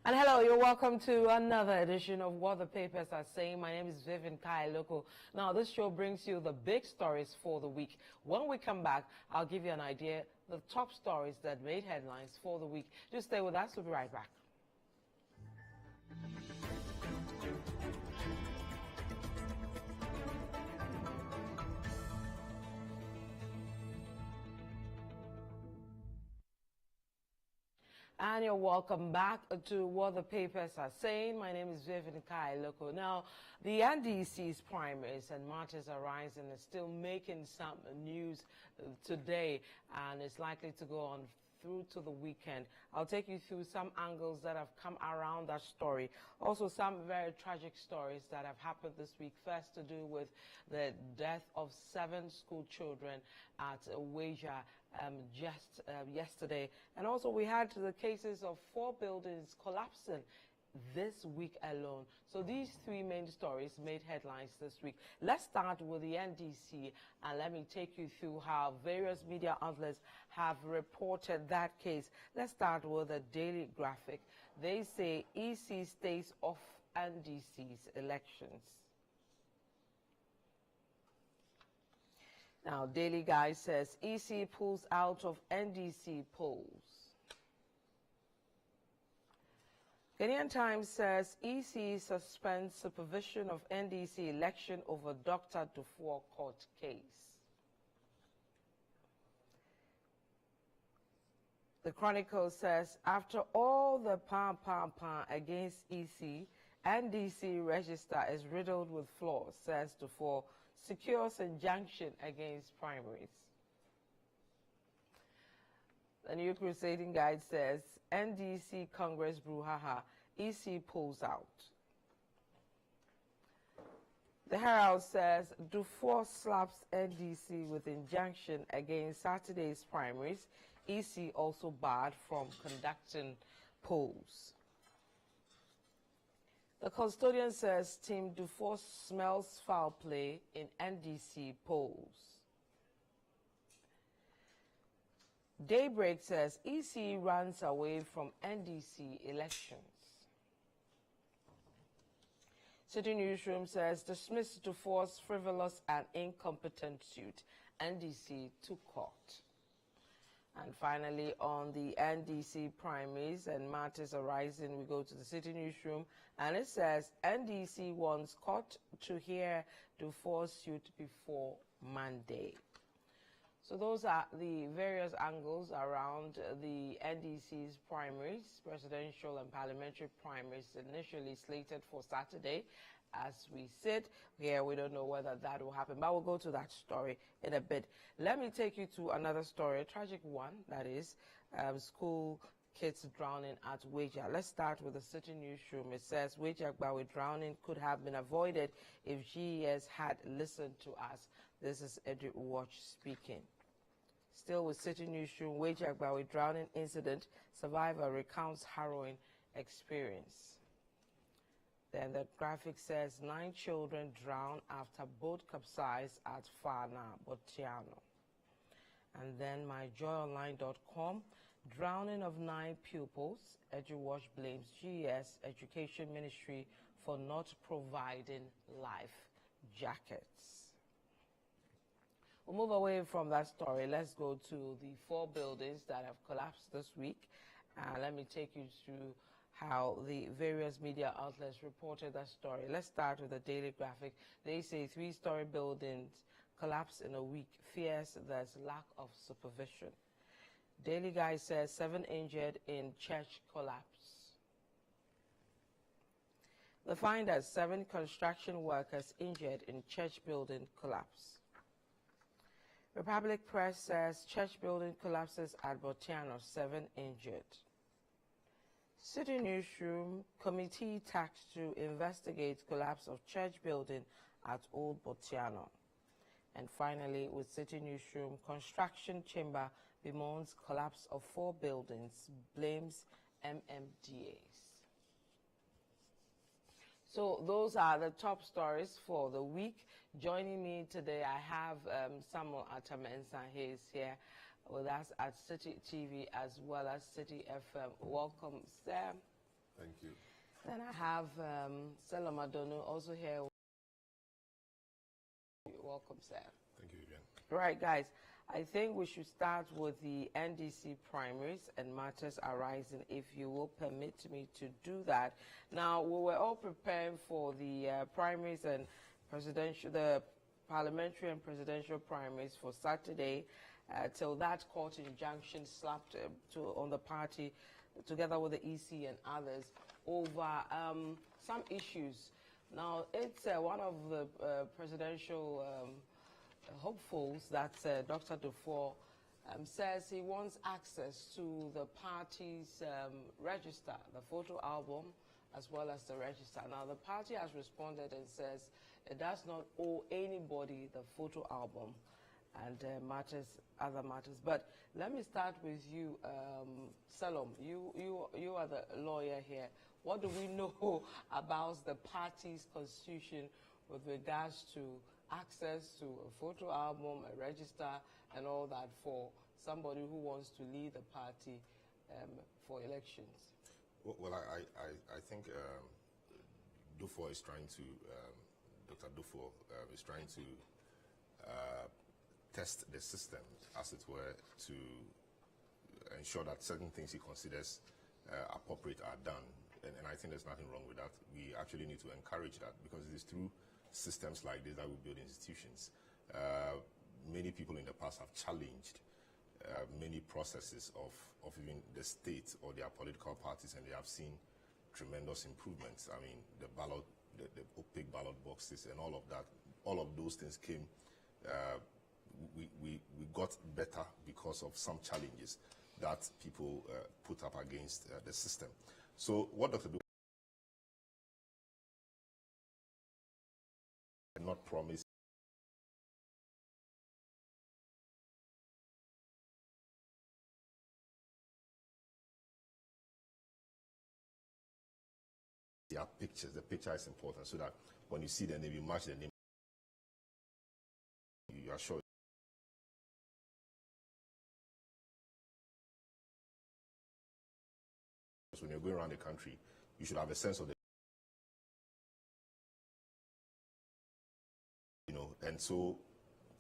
And hello, you're welcome to another edition of What the Papers Are Saying. My name is Vivian Kailoko. Now, this show brings you the big stories for the week. When we come back, I'll give you an idea, the top stories that made headlines for the week. Just stay with us. We'll be right back. And you're welcome back to What the Papers Are Saying. My name is Vivian Kailoko. Now, the NDC's primaries and marches are rising is still making some news today, and it's likely to go on through to the weekend. I'll take you through some angles that have come around that story. Also, some very tragic stories that have happened this week. First, to do with the death of 7 school children at Weija just yesterday. And also, we had the cases of 4 buildings collapsing this week alone. So these 3 main stories made headlines this week. Let's start with the NDC, and let me take you through how various media outlets have reported that case. Let's start with the Daily Graphic. They say EC stays off NDC's elections. Now, Daily Guide says EC pulls out of NDC polls. Ghanaian Times says EC suspends supervision of NDC election over Dr. Dufour court case. The Chronicle says after all the pam against EC, NDC register is riddled with flaws, says Dufour secures injunction against primaries. The New Crusading Guide says NDC Congress brouhaha, EC pulls out. The Herald says Dufour slaps NDC with injunction against Saturday's primaries. EC also barred from conducting polls. The Custodian says Team Dufour smells foul play in NDC polls. Daybreak says EC runs away from NDC elections. City Newsroom says dismiss Dufour's frivolous and incompetent suit. NDC to court. And finally, on the NDC primaries and matters arising, we go to the City Newsroom, and it says NDC wants court to hear Dufour's suit before Monday. So those are the various angles around the NDC's primaries, presidential and parliamentary primaries, initially slated for Saturday. As we sit here, we don't know whether that will happen, but we'll go to that story in a bit. Let me take you to another story, a tragic one, that is school kids drowning at Weija. Let's start with the City Newsroom. It says Weija Agbawi drowning could have been avoided if GES had listened to us. This is Edu Watch speaking. Still with City Newsroom, Weija Agbawi drowning incident, survivor recounts harrowing experience. Then the graphic says 9 children drown after boat capsized at Fana, Botiano. And then myjoyonline.com, drowning of 9 pupils. EduWatch blames GES Education Ministry for not providing life jackets. We'll move away from that story. Let's go to the 4 buildings that have collapsed this week. Let me take you through how the various media outlets reported that story. Let's start with the Daily Graphic. They say 3-story buildings collapse in a week, fears there's lack of supervision. Daily Guide says 7 injured in church collapse. The Finders, 7 construction workers injured in church building collapse. Republic Press says church building collapses at Botiano, 7 injured. City Newsroom, committee tasked to investigate collapse of church building at Old Botiano. And finally, with City Newsroom, construction chamber bemoans collapse of 4 buildings, blames MMDAs. So those are the top stories for the week. Joining me today, I have Samuel Atamensa. He is here with us at City TV as well as City FM. Welcome, Sam. Thank you. Then I have Stella Madonu also here. Welcome, sir. Thank you again. Right, guys. I think we should start with the NDC primaries and matters arising, if you will permit me to do that. Now, we were all preparing for the primaries and the parliamentary and presidential primaries for Saturday, till that court injunction slapped on the party, together with the EC and others, over some issues. Now, it's one of the presidential hopefuls that Dr. Dufour says he wants access to the party's register, the photo album, as well as the register. Now, the party has responded and says it does not owe anybody the photo album and other matters. But let me start with you, Salom. You are the lawyer here. What do we know about the party's constitution with regards to access to a photo album, a register, and all that for somebody who wants to lead the party for elections? Well, I think Dufour is trying to, Dr. Dufour is trying to test the system, as it were, to ensure that certain things he considers appropriate are done. And I think there's nothing wrong with that. We actually need to encourage that, because it is through systems like this that we build institutions. Many people in the past have challenged many processes of even the state or their political parties, and they have seen tremendous improvements. I mean, the opaque ballot boxes and all of that, all of those things came, we got better because of some challenges that people put up against the system. So what Dr. Dufour not promise their pictures. The picture is important, so that when you see the name, you match the name, you are sure. When you're going around the country, you should have a sense of the, and so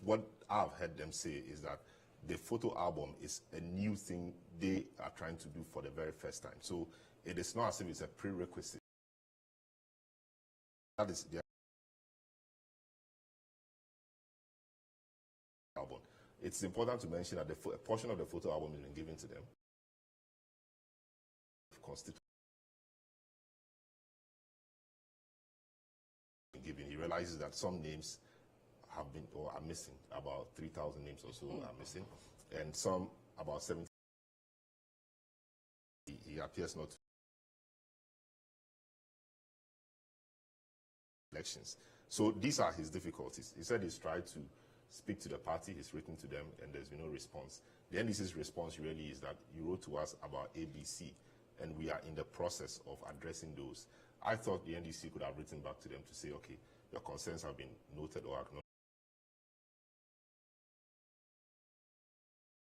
what I've heard them say is that the photo album is a new thing they are trying to do for the very first time. So it is not as if it's a prerequisite. That is the album. It's important to mention that a portion of the photo album has been given to them. He realizes that some names have been or are missing. About 3,000 names or so are missing, and some, about 70. He appears not to elections. So these are his difficulties. He said he's tried to speak to the party, he's written to them, and there's been no response. The NDC's response really is that you wrote to us about ABC, and we are in the process of addressing those. I thought the NDC could have written back to them to say, okay, your concerns have been noted or acknowledged.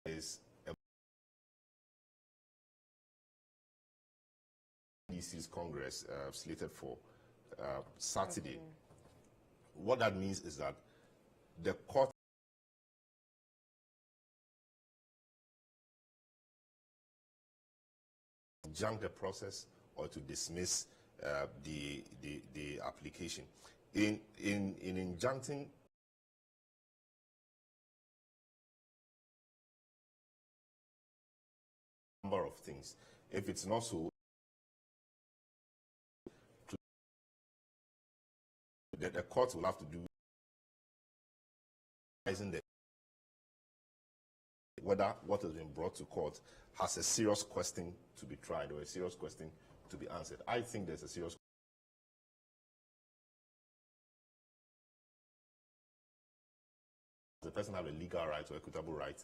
Is NDC's Congress slated for Saturday. What that means is that the court junk the process or to dismiss the application. In injuncting number of things, if it's not so, the court will have to do whether what has been brought to court has a serious question to be tried or a serious question to be answered. I think there's a serious. The person have a legal right or equitable right.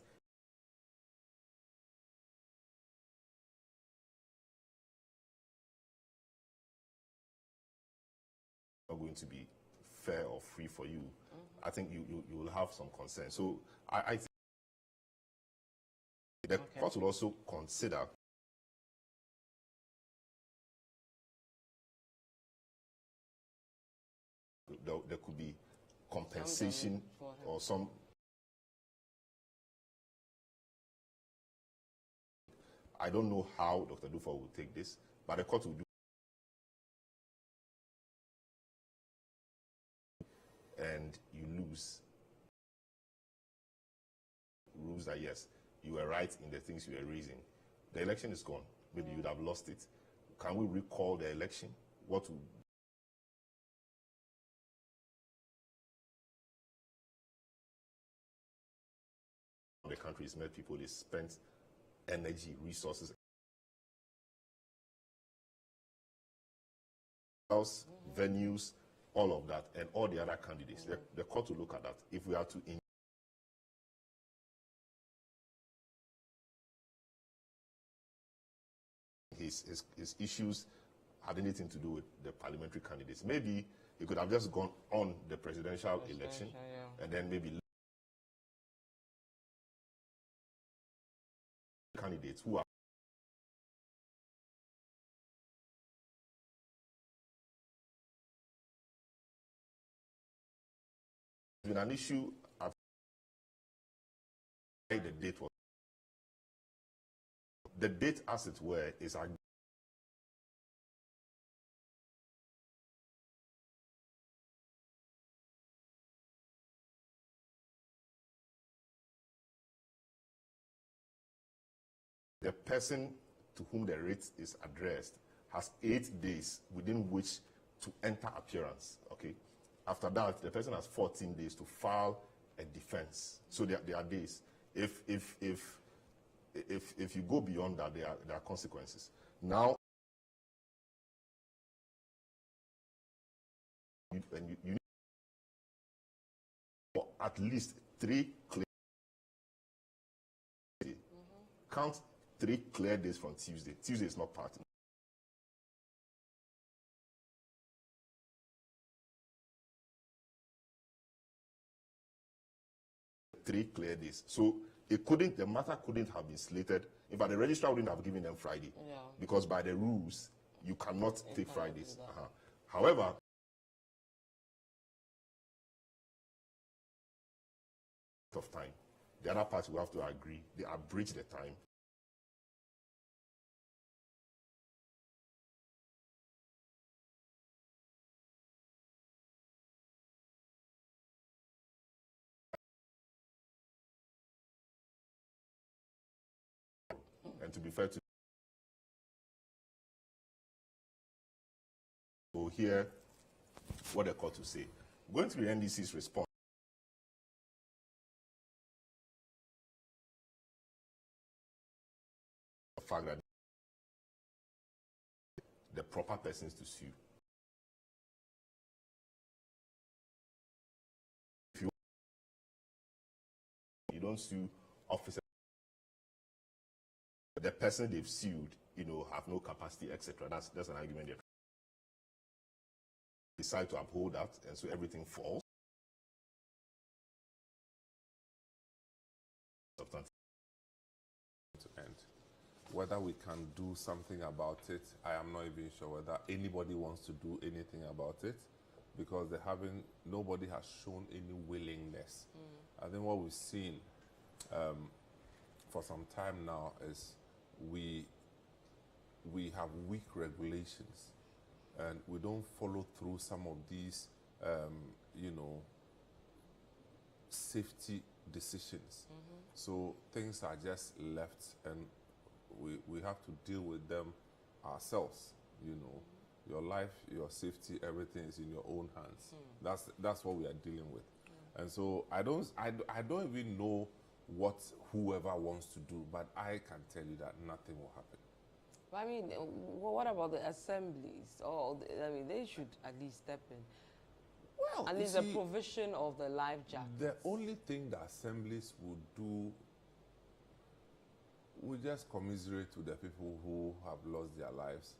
Not going to be fair or free for you. I think you will have some concern. So I think the court will also consider there could be compensation or some. I don't know how Dr. Dufo will take this, but the court will do. And you lose. Rules that yes, you were right in the things you were raising. The election is gone. Maybe you would have lost it. Can we recall the election? What would the country is met people, they spent energy, resources, venues, all of that, and all the other candidates. The court will look at that. If we are to his issues had anything to do with the parliamentary candidates, maybe he could have just gone on the presidential election, and then maybe candidates who are been an issue at the date was the date, as it were, is the person to whom the writ is addressed has 8 days within which to enter appearance. Okay. After that, the person has 14 days to file a defense. So there are days. If you go beyond that, there are consequences. Now, you need for at least 3 clear count 3 clear days from Tuesday. Tuesday is not part. Three clear days. So the matter couldn't have been slated. In fact, the registrar wouldn't have given them Friday. Because by the rules, you cannot take Fridays. However, of time, the other party will have to agree. They abridge the time. And to be fair to we'll hear what the court will say. Going to the NDC's response. The fact that the proper persons to sue. If you don't sue officers, the person they've sued, have no capacity, etc. That's an argument they decide to uphold that, and so everything falls. To end. Whether we can do something about it, I am not even sure whether anybody wants to do anything about it, because nobody has shown any willingness. I think what we've seen for some time now is we have weak regulations, and we don't follow through some of these, safety decisions. So things are just left, and we have to deal with them ourselves. Your life, your safety, everything is in your own hands. That's what we are dealing with. And so I don't even know what whoever wants to do, but I can tell you that nothing will happen. I mean, what about the assemblies? They should at least step in. Well, at least the provision of the life jackets. The only thing the assemblies would do, we just commiserate to the people who have lost their lives,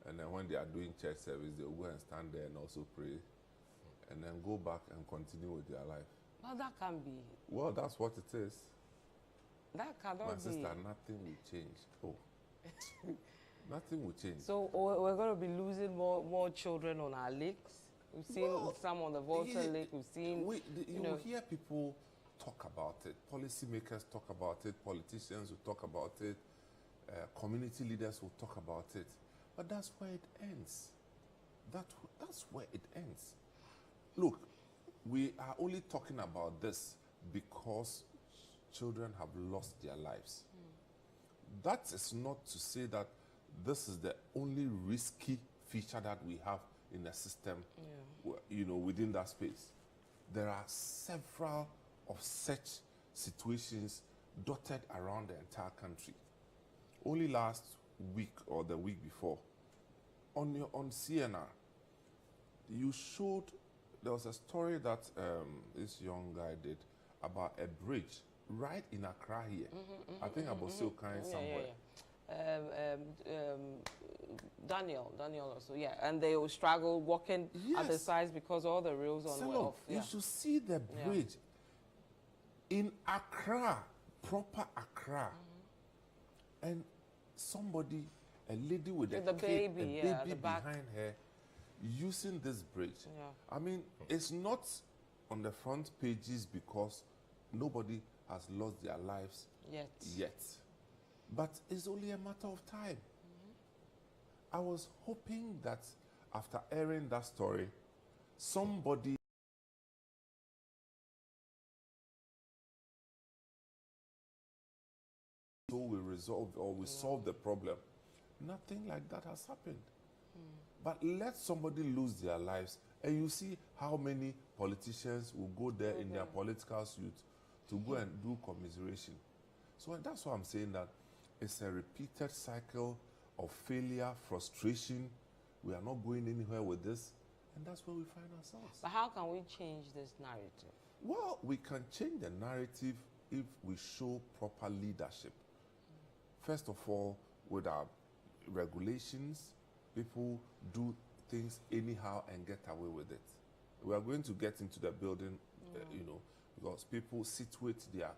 and then when they are doing church service, they will go and stand there and also pray, and then go back and continue with their life. Well, that can be. Well, that's what it is. That cannot My be. sister, nothing will change. Oh, nothing will change. So we're going to be losing more children on our lakes? We've seen some on the Volta Lake. We've seen, you know, hear people talk about it. Policymakers talk about it. Politicians will talk about it. Community leaders will talk about it. But that's where it ends. That's where it ends. Look, we are only talking about this because children have lost their lives. That is not to say that this is the only risky feature that we have in the system, you know, within that space. There are several of such situations dotted around the entire country. Only last week or the week before, on CNR, you showed, there was a story that this young guy did about a bridge right in Accra here. I think about Silkine somewhere. Daniel also, and they will struggle walking at the sides because all the rails on were off. You should see the bridge in Accra, proper Accra, and somebody, a lady with a baby behind her, using this bridge. I mean, it's not on the front pages because nobody has lost their lives yet. But it's only a matter of time. I was hoping that after airing that story, somebody will resolve or will solve the problem. Nothing like that has happened. But let somebody lose their lives, and you see how many politicians will go there in their political suit to go and do commiseration. So that's why I'm saying that it's a repeated cycle of failure, frustration. We are not going anywhere with this, and that's where we find ourselves. But how can we change this narrative? Well, we can change the narrative if we show proper leadership. First of all, with our regulations, people do things anyhow and get away with it. We are going to get into the building, you know, because people situate their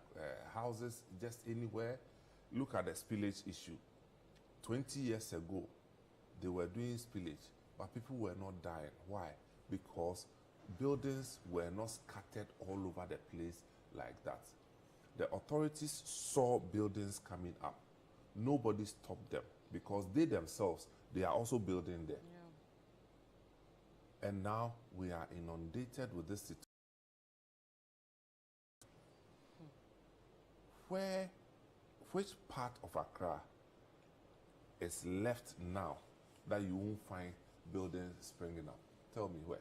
houses just anywhere. Look at the spillage issue. 20 years ago, they were doing spillage, but people were not dying. Why? Because buildings were not scattered all over the place like that. The authorities saw buildings coming up. Nobody stopped them because they themselves, they are also building there. And now we are inundated with this situation. Which part of Accra is left now that you won't find buildings springing up? Tell me where.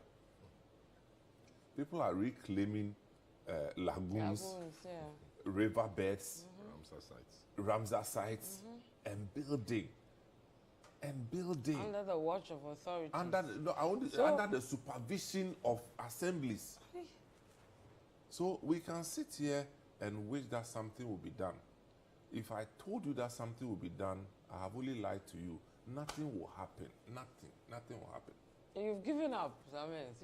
People are reclaiming lagoons, riverbeds, Ramsar sites, and building. Under the watch of authorities. Under the supervision of assemblies. So we can sit here and wish that something will be done. If I told you that something will be done, I have only lied to you. Nothing will happen. Nothing will happen. You've given up, Samuels.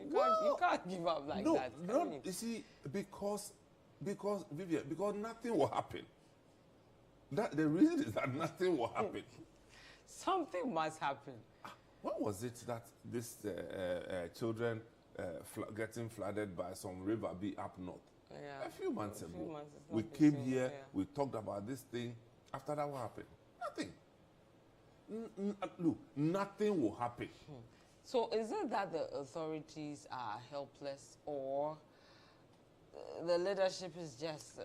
You can't give up like that. No, you see, because Vivian, because nothing will happen. The reason is that nothing will happen. Something must happen. What was it that this children getting flooded by some river be up north? A few months ago. We came here, we talked about this thing. After that, what happened? Nothing. Look, nothing will happen. So is it that the authorities are helpless, or the leadership is just,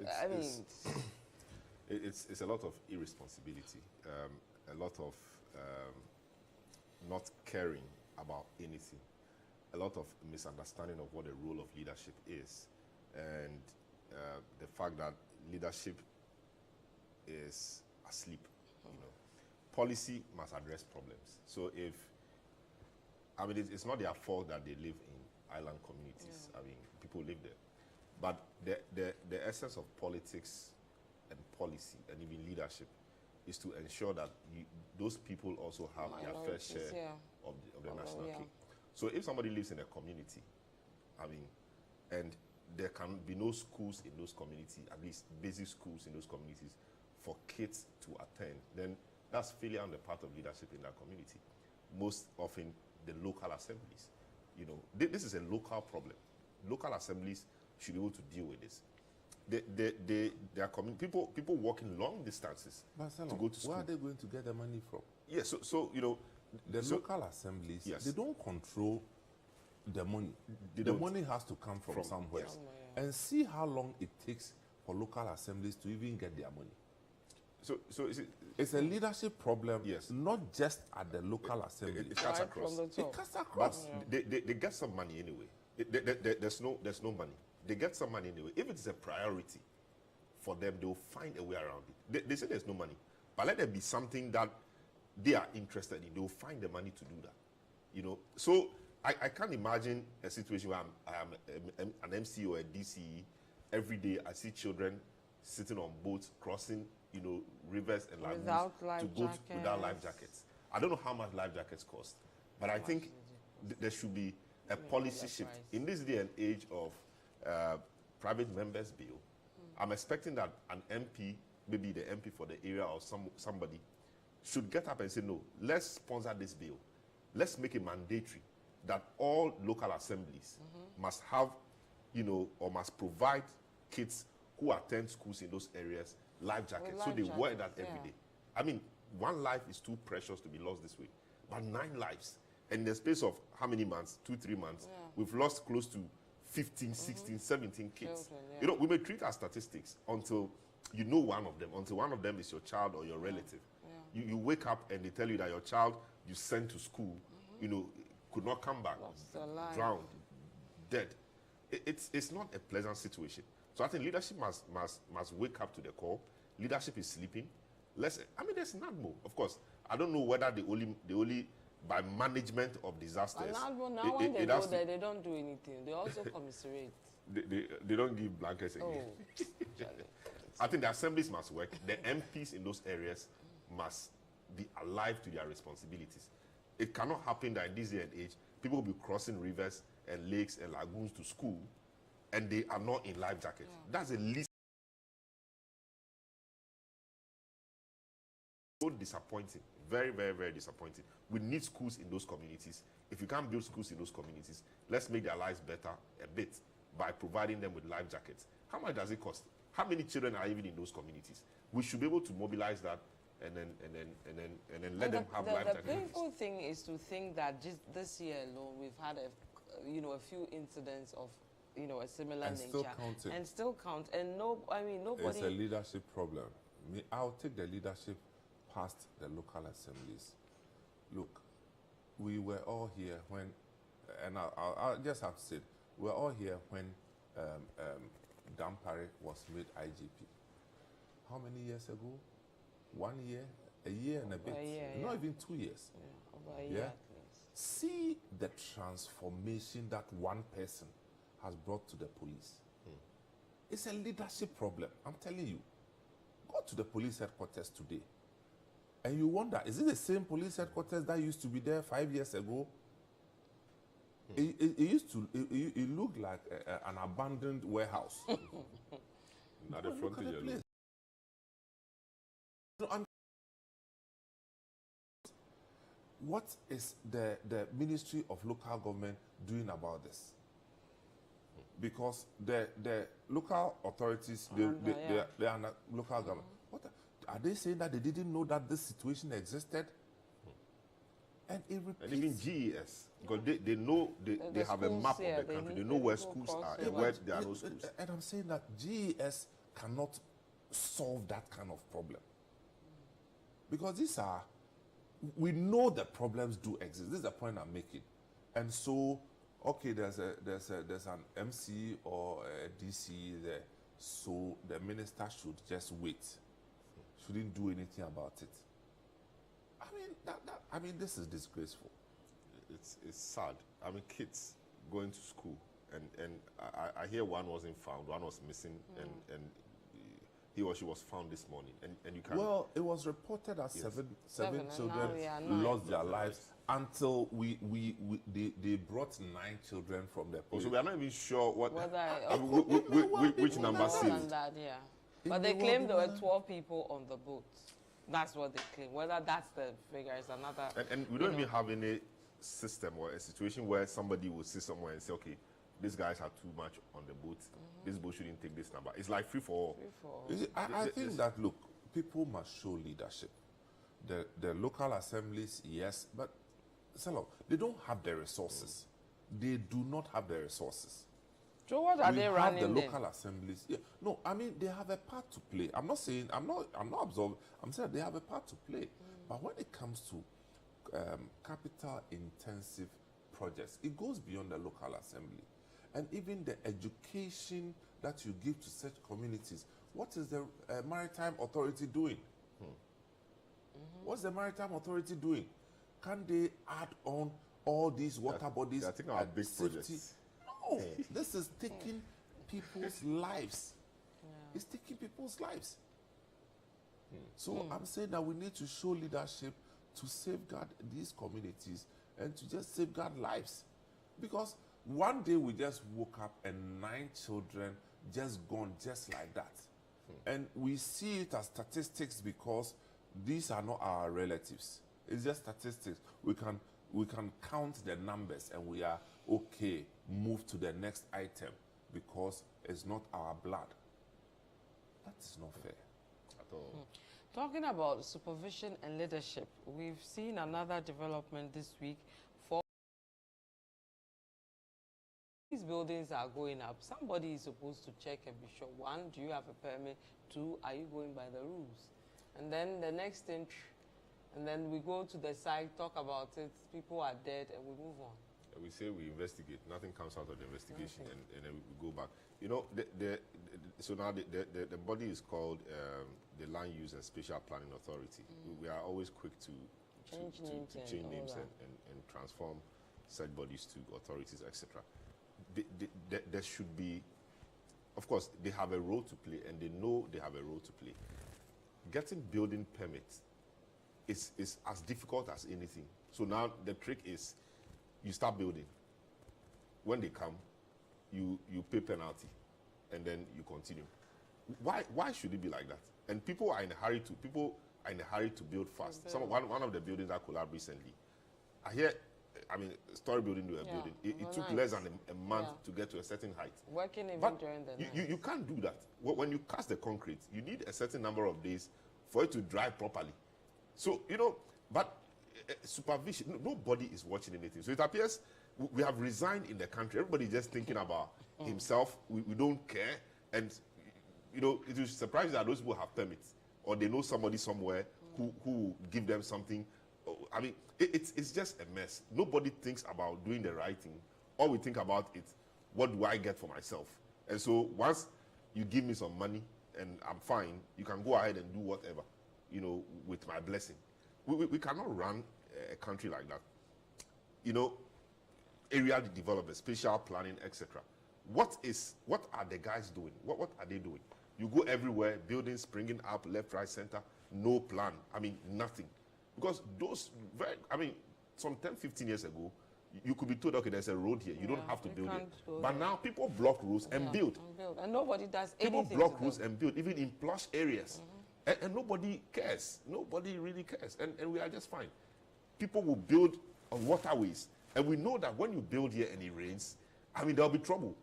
it's a lot of irresponsibility, a lot of not caring about anything, a lot of misunderstanding of what the role of leadership is, and the fact that leadership is asleep. You know, policy must address problems. So if, it's not their fault that they live in island communities. People live there, but the essence of politics and policy and even leadership is to ensure that those people also have their fair share of the national cake. So if somebody lives in a community, and there can be no schools in those communities, at least basic schools in those communities, for kids to attend, then that's failure on the part of leadership in that community. Most often, the local assemblies. You know, this is a local problem. Local assemblies should be able to deal with this. They are people walking long distances Marcelo, to go to school. where are they going to get the money from? Yeah, so you know, The local assemblies, Yes. they don't control the money. They The don't. money has to come from somewhere. yes. And see how long it takes for local assemblies to even get their money. So is it? It's a leadership problem, Yes. not just at the local assembly. It cuts Right across. from the top. It cuts But across. they get some money anyway. There's no money. They get some money anyway. If it's a priority for them, they'll find a way around it. They say there's no money, but let there be something that they are interested in. They'll find the money to do that. You know, so I can't imagine a situation where I'm an MC or a DCE. Every day I see children sitting on boats crossing, you know, rivers and lagoons Without life to go without life jackets. jackets. I don't know how much life jackets cost, but I think there should be a policy shift price. in this day and age of private members bill. I'm expecting that an MP, maybe the MP for the area or somebody, should get up and say, no, let's sponsor this bill. Let's make it mandatory that all local assemblies must have, you know, or must provide kids who attend schools in those areas life jackets. So life they wear that jackets, every yeah. day. I mean, one life is too precious to be lost this way. But 9 lives. And in the space of how many months? 2-3 months, we've lost close to 15, 16, 17 kids. Children, yeah. You know, we may treat our statistics until you know one of them, until one of them is your child or your relative. You wake up and they tell you that your child you sent to school, you know, could not come back, Lost their life. drowned, dead. It's not a pleasant situation. So I think leadership must wake up to the call. Leadership is sleeping. There's NADMO, of course. I don't know whether they only by management of disasters. And now when they it go has to- there, they don't do anything. They also commiserate. they don't give blankets again. Oh, Charlie. I think the assemblies must work. The MPs in those areas must be alive to their responsibilities. It cannot happen that in this day and age, people will be crossing rivers and lakes and lagoons to school, and they are not in life jackets. That's the least. So disappointing. Very, very, very disappointing. We need schools in those communities. If you can't build schools in those communities, let's make their lives better a bit by providing them with life jackets. How much does it cost? How many children are even in those communities? We should be able to mobilize that and then let them have life The jackets. painful thing is to think that just this year alone, we've had a few incidents of, a similar And nature. still counting. And still count. And nobody. It's a leadership problem. I'll take the leadership past the local assemblies. Look, we were all here when, and I'll just have to say, it, we were all here when Dampare was made IGP. How many years ago? 1 year? A year and a bit? A year, Not yeah. even 2 years. Yeah, over a year Yeah. at least. See the transformation that one person has brought to the police. It's a leadership problem. I'm telling you. Go to the police headquarters today. And you wonder, is it the same police headquarters that used to be there 5 years ago? It looked like an abandoned warehouse. Now the Look front at the yellow. place. No, what is the Ministry of Local Government doing about this? Because the local authorities, they are not local government. What are they saying that they didn't know that this situation existed? And it repeats. And even GES, because they know they have a schools, map yeah, of the they country. need They know where people schools cross are the and where there are no schools. And I'm saying that GES cannot solve that kind of problem. Because we know the problems do exist. This is the point I'm making. And so, okay, there's an MC or a DC there. So the minister should just wait. Shouldn't do anything about it. I mean, this is disgraceful. It's sad. I mean, kids going to school, and I hear one wasn't found, one was missing, and he or she was found this morning. And you can. Well, it was reported that seven and children now we are 9. lost their lives until they brought 9 children from the So police. we are not even sure what Whether which number more saved. than that, yeah. It But they may claim there well were be 12 people on the boat. That's what they claim. Whether that's the figure is another. And we don't even have any system or a situation where somebody will sit somewhere and say, okay, these guys are too much on the boat. This boat shouldn't take this number. It's like free for all. You see, I think that, look, people must show leadership. The local assemblies, yes, but they don't have the resources. They do not have the resources. So what are they running the then? local assemblies. Yeah. No, I mean, they have a part to play. I'm not saying, I'm not absolving. I'm saying they have a part to play. But when it comes to capital intensive projects, it goes beyond the local assembly. And even the education that you give to such communities, what is the Maritime Authority doing? What's the Maritime Authority doing? Can they add on all these water bodies? I think our big projects. No, this is taking people's lives. It's taking people's lives. So I'm saying that we need to show leadership to safeguard these communities and to just safeguard lives. Because one day we just woke up and 9 children just gone just like that. And we see it as statistics because these are not our relatives. It's just statistics. We can count the numbers and we are okay, move to the next item because it's not our blood. That is not fair At all. Talking about supervision and leadership, we've seen another development this week. These buildings are going up. Somebody is supposed to check and be sure. 1, do you have a permit? 2, are you going by the rules? And then the next thing, and then we go to the site, talk about it, people are dead, and we move on. We say we investigate. Nothing comes out of the investigation, and then we go back. You know, so now the body is called the Land Use and Spatial Planning Authority. We are always quick to change names and transform such bodies to authorities, etc. There should be, of course, they have a role to play, and they know they have a role to play. Getting building permits is as difficult as anything. So now the trick is, you start building. When they come, you pay penalty, and then you continue. Why should it be like that? And people are in a hurry to build fast. One of the buildings that collapsed recently, I hear, I mean, story building they were building. It took less than a month to get to a certain height. Working even But during the night. you can't do that. When you cast the concrete, you need a certain number of days for it to dry properly. So, you know, but supervision, nobody is watching anything. So it appears we have resigned in the country. Everybody just thinking about himself. We don't care. And, you know, it will surprise you that those people have permits or they know somebody somewhere who give them something. I mean, it's just a mess. Nobody thinks about doing the right thing. All we think about is, what do I get for myself? And so once you give me some money and I'm fine, you can go ahead and do whatever, you know, with my blessing. We cannot run a country like that. You know, area development, spatial planning, etc. What are the guys doing? What are they doing? You go everywhere, buildings springing up left, right, center, no plan. I mean, nothing. Because those, some 10, 15 years ago, you could be told, okay, there's a road here. You don't have to build it. But now people block roads and build. And nobody does anything. People block roads and build, even in plush areas. And nobody cares. Nobody really cares. And we are just fine. People will build on waterways. And we know that when you build here and it rains, I mean, there'll be trouble.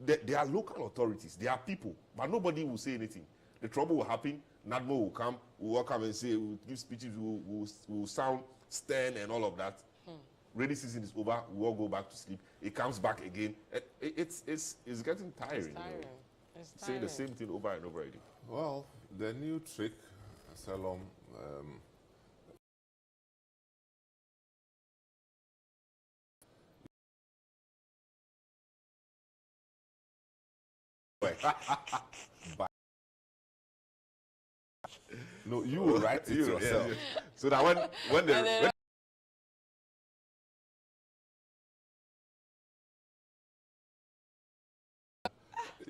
There are local authorities. There are people. But nobody will say anything. The trouble will happen. NADMO will come. We'll come and say, we'll give speeches. We'll sound stern and all of that. Rainy season is over. We all go back to sleep. It comes back again. It's getting tiring. It's tiring. You know? It's tiring. Saying the same thing over and over again. Well, the new trick, Salom, no, you will write it yourself. Yeah. So that when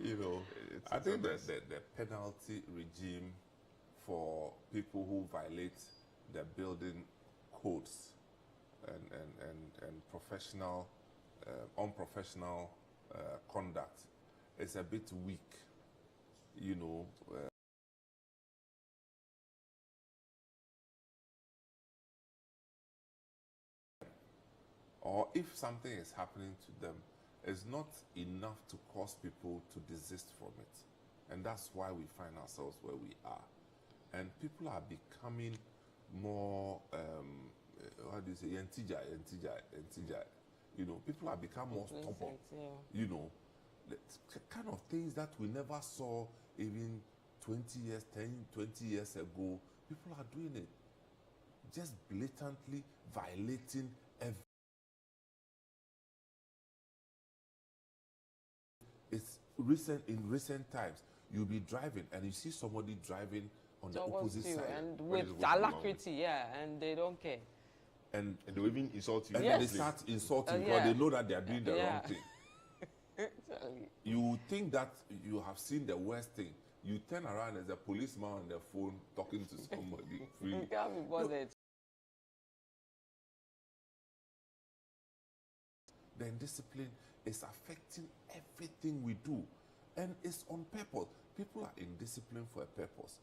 you know, I think that the penalty regime for people who violate the building codes and professional, unprofessional conduct is a bit weak. You know, if something is happening to them, it's not enough to cause people to desist from it. And that's why we find ourselves where we are. And people are becoming more, how do you say, entija. You know, people have become more stubborn. You know, the kind of things that we never saw even 20 years, 10, 20 years ago, people are doing it. Just blatantly violating every. It's in recent times, you'll be driving and you see somebody driving on the opposite side. And with alacrity, and they don't care. And they will even insult you. And then they start insulting because they know that they are doing the wrong thing. You think that you have seen the worst thing. You turn around as a policeman on the phone talking to somebody freely. You can't be bothered. The indiscipline is affecting everything we do. And it's on purpose. People are indisciplined for a purpose.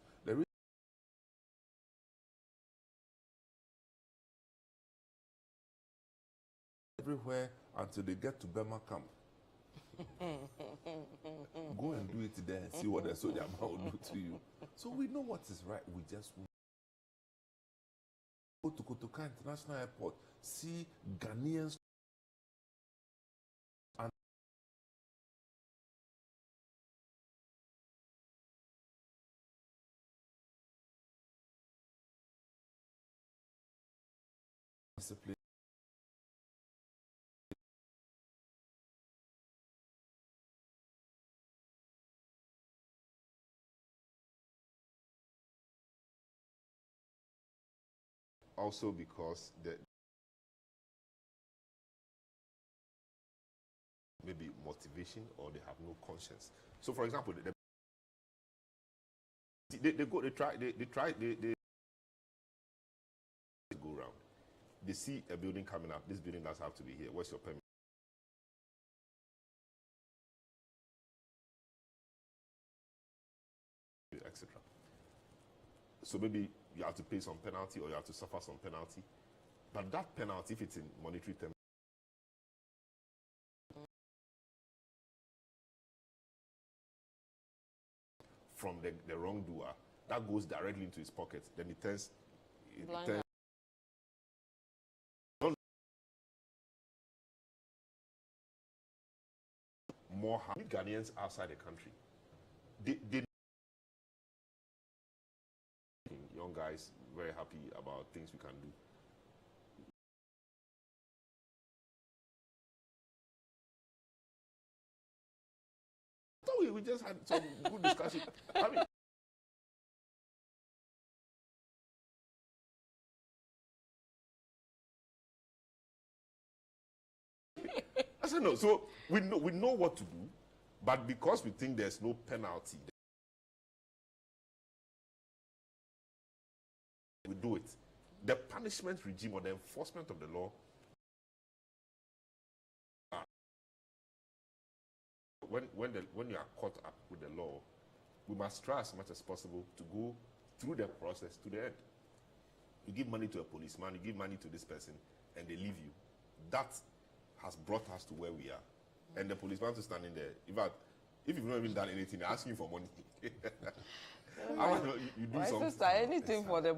Everywhere until they get to Burma camp. Go and do it there and see what the soldier man will do to you. So we know what is right. We just go to Kotoka International Airport, see Ghanaians and discipline. Also because maybe motivation or they have no conscience. So, for example, they go around. They see a building coming up. This building does have to be here. What's your permit? Etc. So maybe you have to pay some penalty or you have to suffer some penalty. But that penalty, if it's in monetary terms, from the wrongdoer, that goes directly into his pocket. Then it turns more harm. Ghanaians outside the country, they young guys very happy about things we can do. I thought we just had some good discussion. I mean, I said no. So we know what to do, but because we think there's no penalty, we do it. The punishment regime or the enforcement of the law, when you are caught up with the law, we must try as much as possible to go through the process to the end. You give money to a policeman, you give money to this person, and they leave you. That has brought us to where we are. And the policeman is standing there. In fact, if you've not even done anything, they're asking you for money. You do my something. sister, anything for the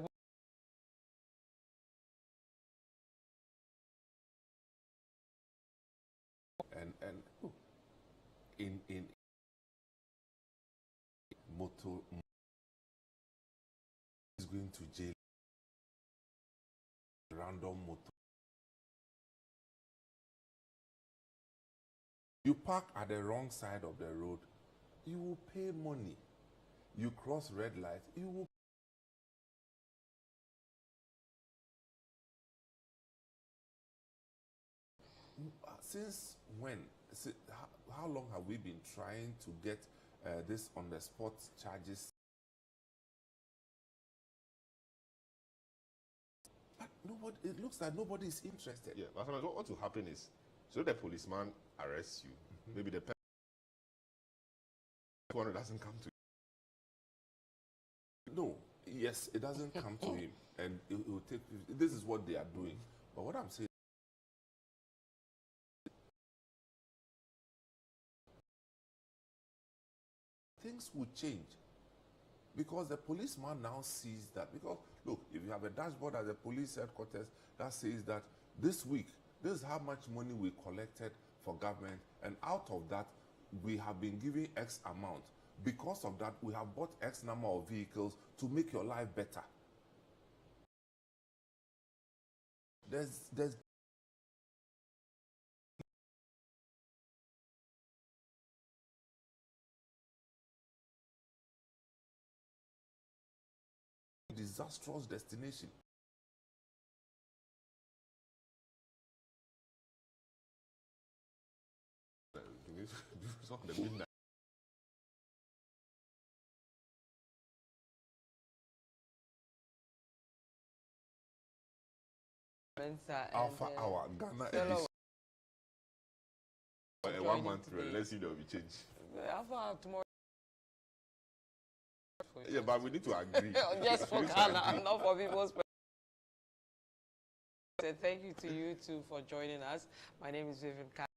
and in motor is going to jail. Random motor. You park at the wrong side of the road, you will pay money. You cross red light, you will. Since when? How long have we been trying to get this on-the-spot charges? But nobody. It looks like nobody is interested. Yeah, but what will happen is, so the policeman arrests you. Maybe the person doesn't come to you. No, yes, it doesn't come to him, and it will take. This is what they are doing. But what I'm saying. things will change. Because the policeman now sees that. Because, look, if you have a dashboard at the police headquarters that says that this week, this is how much money we collected for government, and out of that, we have been giving X amount. Because of that, we have bought X number of vehicles to make your life better. There's disastrous destination. The midnight. Alpha Hour, Ghana edition. A 1 month run, let's see there will be change. Alpha Hour tomorrow. Yeah, but we need to agree. Just for Ghana, not for people's. Thank you to you too for joining us. My name is Vivian Ka.